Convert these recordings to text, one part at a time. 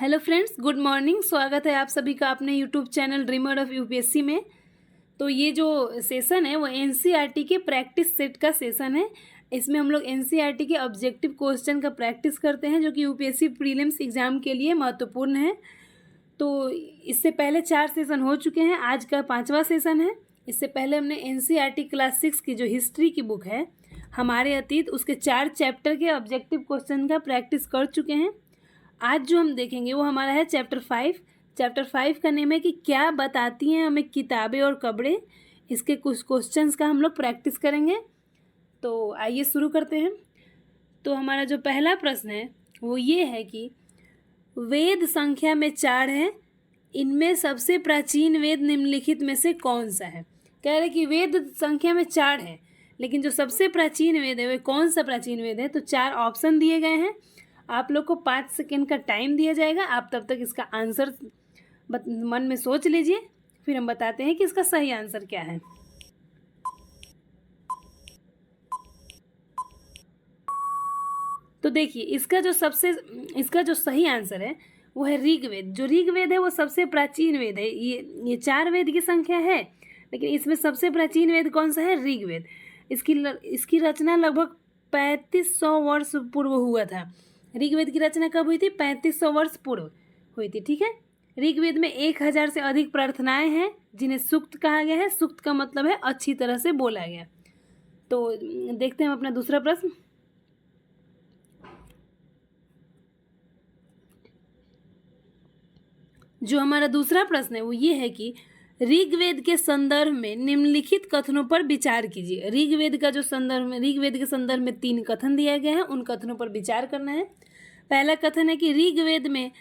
Hello friends, good morning. स्वागत है आप सभी का अपने YouTube channel dreamer of UPSC में। तो ये जो सेशन है वो एनसीईआरटी के प्रैक्टिस सेट का सेशन है। इसमें हम लोग एनसीईआरटी के ऑब्जेक्टिव क्वेश्चन का प्रैक्टिस करते हैं जो कि यूपीएससी प्रीलिम्स एग्ज़ाम के लिए महत्वपूर्ण है। तो इससे पहले 4 सेशन हो चुके हैं, आज का 5वां सेशन है। इससे पहले हमने एनसीईआरटी क्लास 6 की जो हिस्ट्री की बुक है हमारे अतीत, उसके 4 चैप्टर के ऑब्जेक्टिव क्वेश्चन का प्रैक्टिस कर चुके हैं। आज जो हम देखेंगे वो हमारा है चैप्टर 5। चैप्टर 5 का नेम है कि क्या बताती हैं हमें किताबें और कपड़े। इसके कुछ क्वेश्चंस का हम लोग प्रैक्टिस करेंगे। तो आइए शुरू करते हैं। तो हमारा जो पहला प्रश्न है वो ये है कि वेद संख्या में 4 है, इनमें सबसे प्राचीन वेद निम्नलिखित में से कौन सा है। कह रहे कि वेद संख्या में 4 है, लेकिन जो सबसे प्राचीन वेद है वो कौन सा प्राचीन वेद है। तो 4 ऑप्शन दिए गए हैं। आप लोग को 5 सेकेंड का टाइम दिया जाएगा। आप तब तक इसका आंसर मन में सोच लीजिए, फिर हम बताते हैं कि इसका सही आंसर क्या है। तो देखिए इसका जो सही आंसर है वो है ऋग्वेद। जो ऋग्वेद है वो सबसे प्राचीन वेद है। ये 4 वेद की संख्या है, लेकिन इसमें सबसे प्राचीन वेद कौन सा है, ऋग्वेद। इसकी रचना लगभग 3500 वर्ष पूर्व हुआ था। ऋग्वेद की रचना कब हुई थी, 3500 वर्ष पूर्व हुई थी। ठीक है। ऋग्वेद में 1000 से अधिक प्रार्थनाएं हैं जिन्हें सूक्त कहा गया है। सूक्त का मतलब है अच्छी तरह से बोला गया। तो देखते हैं अपना दूसरा प्रश्न। जो हमारा दूसरा प्रश्न है वो ये है कि ऋग्वेद के संदर्भ में निम्नलिखित कथनों पर विचार कीजिए। ऋग्वेद के संदर्भ में 3 कथन दिया गया है, उन कथनों पर विचार करना है। पहला कथन है कि ऋग्वेद में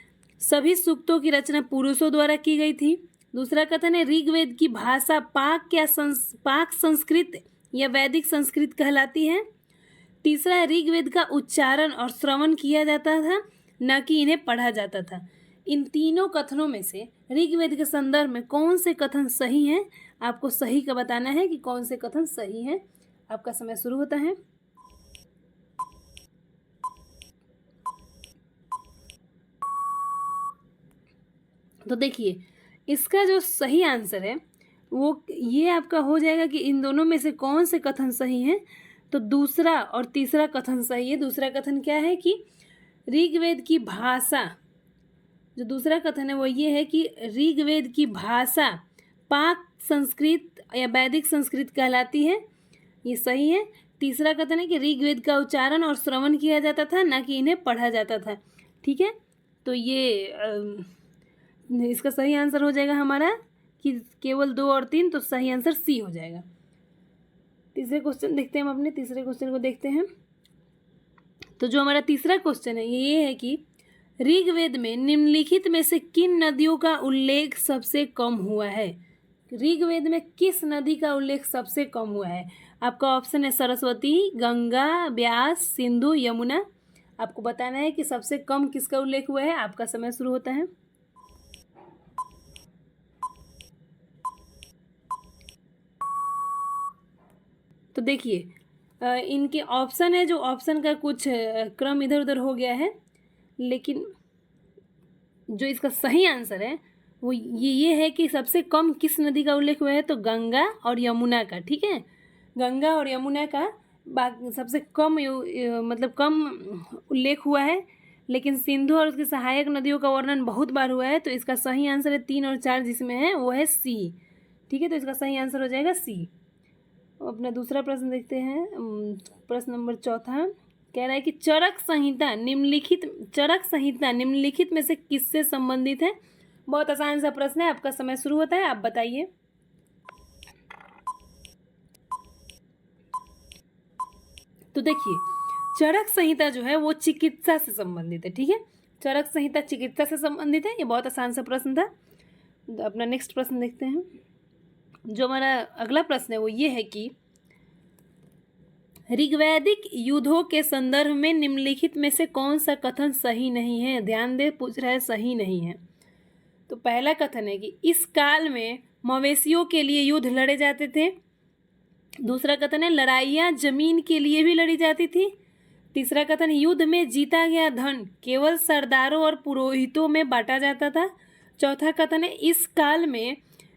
सभी सूक्तों की रचना पुरुषों द्वारा की गई थी। दूसरा कथन है ऋग्वेद की भाषा पाक संस्कृत या वैदिक संस्कृत कहलाती है। तीसरा है ऋग्वेद का उच्चारण और श्रवण किया जाता था, न कि इन्हें पढ़ा जाता था। इन तीनों कथनों में से ऋग्वेद के संदर्भ में कौन से कथन सही हैं, आपको सही का बताना है कि कौन से कथन सही हैं। आपका समय शुरू होता है। तो देखिए इसका जो सही आंसर है वो ये आपका हो जाएगा कि इन दोनों में से कौन से कथन सही हैं। तो दूसरा और तीसरा कथन सही है। दूसरा कथन क्या है कि ऋग्वेद की भाषा, जो दूसरा कथन है वो ये है कि ऋग्वेद की भाषा पाक संस्कृत या वैदिक संस्कृत कहलाती है, ये सही है। तीसरा कथन है कि ऋग्वेद का उच्चारण और श्रवण किया जाता था, ना कि इन्हें पढ़ा जाता था। ठीक है। तो ये इसका सही आंसर हो जाएगा हमारा कि केवल 2 और 3। तो सही आंसर सी हो जाएगा। तीसरे क्वेश्चन देखते हैं। हम अपने तीसरे क्वेश्चन को देखते हैं। तो जो हमारा तीसरा क्वेश्चन है ये है कि ऋग्वेद में निम्नलिखित में से किन नदियों का उल्लेख सबसे कम हुआ है। ऋग्वेद में किस नदी का उल्लेख सबसे कम हुआ है। आपका ऑप्शन है सरस्वती, गंगा, ब्यास, सिंधु, यमुना। आपको बताना है कि सबसे कम किसका उल्लेख हुआ है। आपका समय शुरू होता है। तो देखिए इनके ऑप्शन है, जो ऑप्शन का कुछ क्रम इधर उधर हो गया है, लेकिन जो इसका सही आंसर है वो ये है कि सबसे कम किस नदी का उल्लेख हुआ है। तो गंगा और यमुना का। ठीक है। गंगा और यमुना का सबसे कम मतलब कम उल्लेख हुआ है, लेकिन सिंधु और उसकी सहायक नदियों का वर्णन बहुत बार हुआ है। तो इसका सही आंसर है 3 और 4 जिसमें है वो है सी। ठीक है। तो इसका सही आंसर हो जाएगा सी। अपना दूसरा प्रश्न देखते हैं। प्रश्न नंबर 4 कह रहा है कि चरक संहिता निम्नलिखित में से किससे संबंधित है। बहुत आसान सा प्रश्न है। आपका समय शुरू होता है। आप बताइए। तो देखिए चरक संहिता जो है वो चिकित्सा से संबंधित है। ठीक है। चरक संहिता चिकित्सा से संबंधित है। ये बहुत आसान सा प्रश्न था। तो अपना नेक्स्ट प्रश्न देखते हैं। जो हमारा अगला प्रश्न है वो ये है कि ऋग्वैदिक युद्धों के संदर्भ में निम्नलिखित में से कौन सा कथन सही नहीं है। ध्यान दे, पूछ रहा है सही नहीं है। तो पहला कथन है कि इस काल में मवेशियों के लिए युद्ध लड़े जाते थे। दूसरा कथन है लड़ाइयाँ जमीन के लिए भी लड़ी जाती थी। तीसरा कथन, युद्ध में जीता गया धन केवल सरदारों और पुरोहितों में बांटा जाता था। चौथा कथन है, इस काल में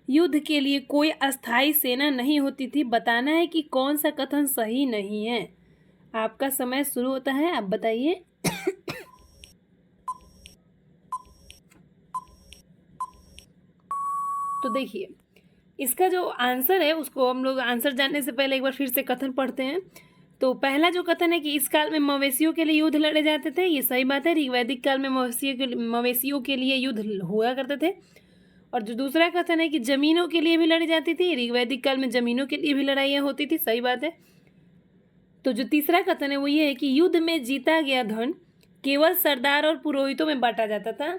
युद्ध के लिए कोई अस्थायी सेना नहीं होती थी। बताना है कि कौन सा कथन सही नहीं है। आपका समय शुरू होता है, आप बताइए। तो देखिए, इसका जो आंसर है उसको हम लोग आंसर जानने से पहले एक बार फिर से कथन पढ़ते हैं। तो पहला जो कथन है कि इस काल में मवेशियों के लिए युद्ध लड़े जाते थे, ये सही बात है। ऋग्वैदिक काल में मवेशियों के लिए युद्ध हुआ करते थे। और जो दूसरा कथन है कि जमीनों के लिए भी लड़ी जाती थी, ऋग्वैदिक काल में जमीनों के लिए भी लड़ाइयाँ होती थी, सही बात है। तो जो तीसरा कथन है वो ये है कि युद्ध में जीता गया धन केवल सरदार और पुरोहितों में बांटा जाता था।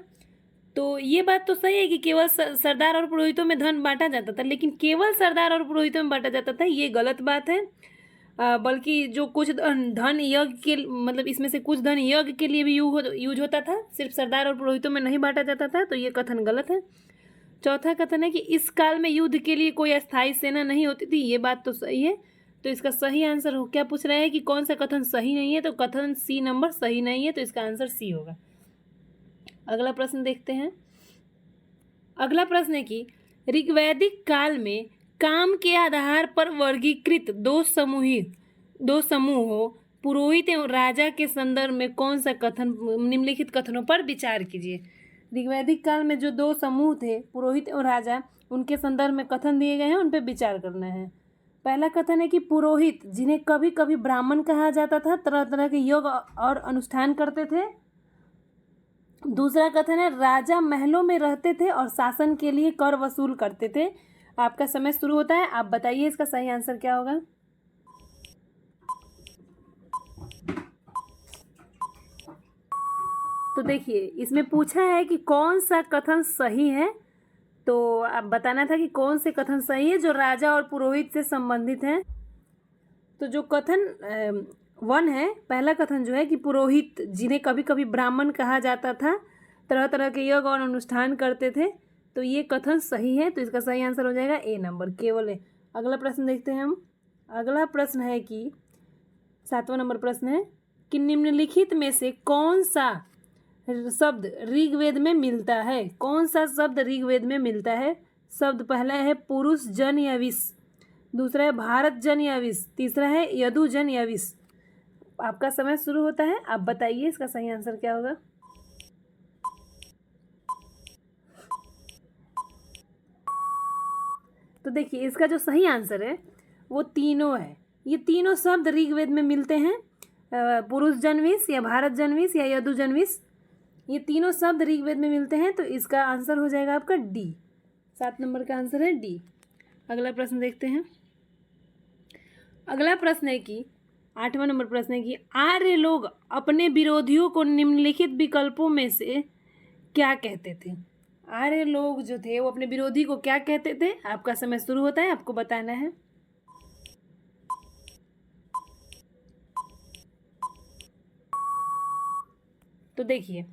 तो ये बात तो सही है कि केवल सरदार और पुरोहितों में धन बांटा जाता था, लेकिन केवल सरदार और पुरोहितों में बांटा जाता था ये गलत बात है। बल्कि जो कुछ धन यज्ञ के, मतलब इसमें से कुछ धन यज्ञ के लिए भी यूज होता था, सिर्फ सरदार और पुरोहितों में नहीं बांटा जाता था, तो ये कथन गलत है। चौथा कथन है कि इस काल में युद्ध के लिए कोई अस्थायी सेना नहीं होती थी, ये बात तो सही है। तो इसका सही आंसर हो, क्या पूछ रहा है कि कौन सा कथन सही नहीं है, तो कथन सी नंबर सही नहीं है, तो इसका आंसर सी होगा। अगला प्रश्न देखते हैं। अगला प्रश्न है कि ऋग्वैदिक काल में काम के आधार पर वर्गीकृत दो समूहों पुरोहित एवं राजा के संदर्भ में कौन सा कथन, निम्नलिखित कथनों पर विचार कीजिए। ऋग्वैदिक काल में जो दो समूह थे, पुरोहित और राजा, उनके संदर्भ में कथन दिए गए हैं, उन पर विचार करना है। पहला कथन है कि पुरोहित, जिन्हें कभी कभी ब्राह्मण कहा जाता था, तरह तरह के यज्ञ और अनुष्ठान करते थे। दूसरा कथन है, राजा महलों में रहते थे और शासन के लिए कर वसूल करते थे। आपका समय शुरू होता है, आप बताइए इसका सही आंसर क्या होगा। तो देखिए, इसमें पूछा है कि कौन सा कथन सही है, तो आप बताना था कि कौन से कथन सही है जो राजा और पुरोहित से संबंधित हैं। तो जो कथन 1 है, पहला कथन जो है कि पुरोहित, जिन्हें कभी कभी ब्राह्मण कहा जाता था, तरह तरह के यज्ञ और अनुष्ठान करते थे, तो ये कथन सही है, तो इसका सही आंसर हो जाएगा ए नंबर, केवल ए। अगला प्रश्न देखते हैं हम। अगला प्रश्न है कि 7वां नंबर प्रश्न है कि निम्नलिखित में से कौन सा शब्द ऋग्वेद में मिलता है। कौन सा शब्द ऋग्वेद में मिलता है। शब्द पहला है पुरुष जन या विष, दूसरा है भारत जन या विष, तीसरा है यदु जन या विष। आपका समय शुरू होता है, आप बताइए इसका सही आंसर क्या होगा। तो देखिए, इसका जो सही आंसर है वो तीनों है। ये तीनों शब्द ऋग्वेद में मिलते हैं, पुरुष जनविष या भारत जनविष या यदु जनविष, ये तीनों शब्द ऋग्वेद में मिलते हैं, तो इसका आंसर हो जाएगा आपका डी। 7 नंबर का आंसर है डी। अगला प्रश्न देखते हैं। अगला प्रश्न है कि 8वां नंबर प्रश्न है कि आर्य लोग अपने विरोधियों को निम्नलिखित विकल्पों में से क्या कहते थे। आर्य लोग जो थे वो अपने विरोधी को क्या कहते थे। आपका समय शुरू होता है, आपको बताना है। तो देखिए,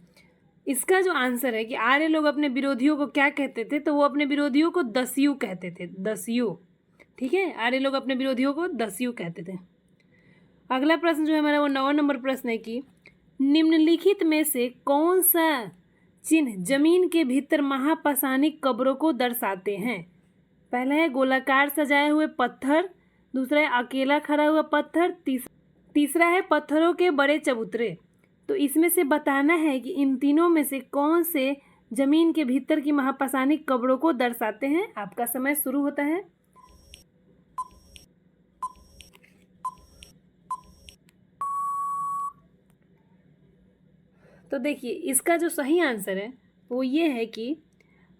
इसका जो आंसर है कि आर्य लोग अपने विरोधियों को क्या कहते थे, तो वो अपने विरोधियों को दस्यु कहते थे, दस्यु। ठीक है, आर्य लोग अपने विरोधियों को दस्यु कहते थे। अगला प्रश्न जो है हमारा वो 9वां नंबर प्रश्न है कि निम्नलिखित में से कौन सा चिन्ह जमीन के भीतर महापाषाणिक कब्रों को दर्शाते हैं। पहला है गोलाकार सजाए हुए पत्थर, दूसरा है अकेला खड़ा हुआ पत्थर, तीसरा है पत्थरों के बड़े चबूतरे। तो इसमें से बताना है कि इन तीनों में से कौन से जमीन के भीतर की महापाषाणिक कब्रों को दर्शाते हैं। आपका समय शुरू होता है। तो देखिए, इसका जो सही आंसर है वो ये है कि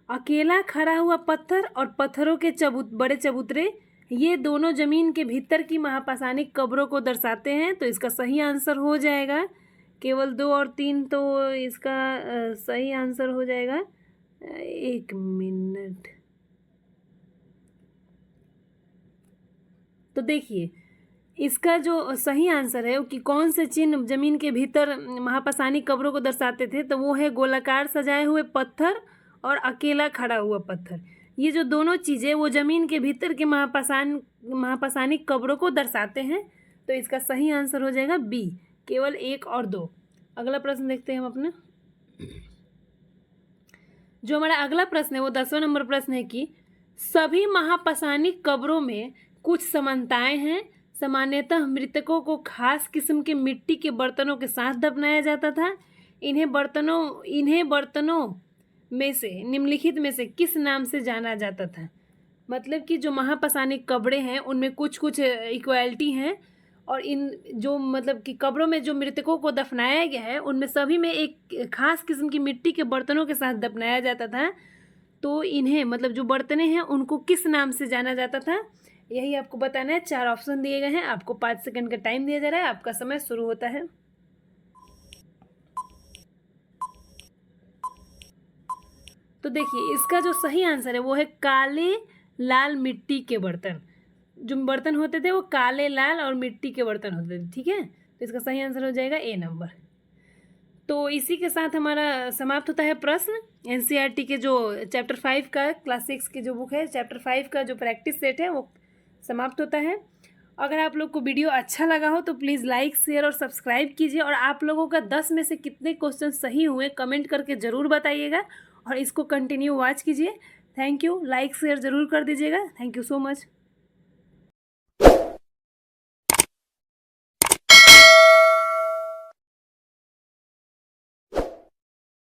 अकेला खड़ा हुआ पत्थर और पत्थरों के बड़े चबूतरे, ये दोनों जमीन के भीतर की महापाषाणिक कब्रों को दर्शाते हैं, तो इसका सही आंसर हो जाएगा। केवल 2 और 3 तो इसका सही आंसर हो जाएगा। 1 मिनट। तो देखिए, इसका जो सही आंसर है कि कौन से चिन्ह जमीन के भीतर महापाषाणिक कब्रों को दर्शाते थे, तो वो है गोलाकार सजाए हुए पत्थर और अकेला खड़ा हुआ पत्थर। ये जो दोनों चीज़ें वो जमीन के भीतर के महापाषाणिक कब्रों को दर्शाते हैं, तो इसका सही आंसर हो जाएगा बी, केवल 1 और 2। अगला प्रश्न देखते हैं हम अपना। जो हमारा अगला प्रश्न है वो 10वां नंबर प्रश्न है कि सभी महापाषाणिक कब्रों में कुछ समानताएं हैं। सामान्यतः मृतकों को खास किस्म के मिट्टी के बर्तनों के साथ दफनाया जाता था। इन्हें बर्तनों में से निम्नलिखित में से किस नाम से जाना जाता था? मतलब कि जो महापाषाणिक कब्रें हैं उनमें कुछ कुछ इक्वालिटी हैं, और इन जो मतलब कि कब्रों में जो मृतकों को दफनाया गया है उनमें सभी में एक खास किस्म की मिट्टी के बर्तनों के साथ दफनाया जाता था। तो इन्हें मतलब जो बर्तनें हैं उनको किस नाम से जाना जाता था, यही आपको बताना है। 4 ऑप्शन दिए गए हैं, आपको 5 सेकंड का टाइम दिया जा रहा है, आपका समय शुरू होता है। तो देखिए इसका जो सही आंसर है वो है काले लाल मिट्टी के बर्तन। जो बर्तन होते थे वो काले लाल और मिट्टी के बर्तन होते थे, ठीक है। तो इसका सही आंसर हो जाएगा ए नंबर। तो इसी के साथ हमारा समाप्त होता है प्रश्न। एनसीईआरटी के जो चैप्टर 5 का क्लास 6 की जो बुक है, चैप्टर 5 का जो प्रैक्टिस सेट है वो समाप्त होता है। अगर आप लोग को वीडियो अच्छा लगा हो तो प्लीज़ लाइक शेयर और सब्सक्राइब कीजिए, और आप लोगों का 10 में से कितने क्वेश्चन सही हुए कमेंट करके ज़रूर बताइएगा, और इसको कंटिन्यू वॉच कीजिए। Thank you. लाइक शेयर ज़रूर कर दीजिएगा। Thank you so much.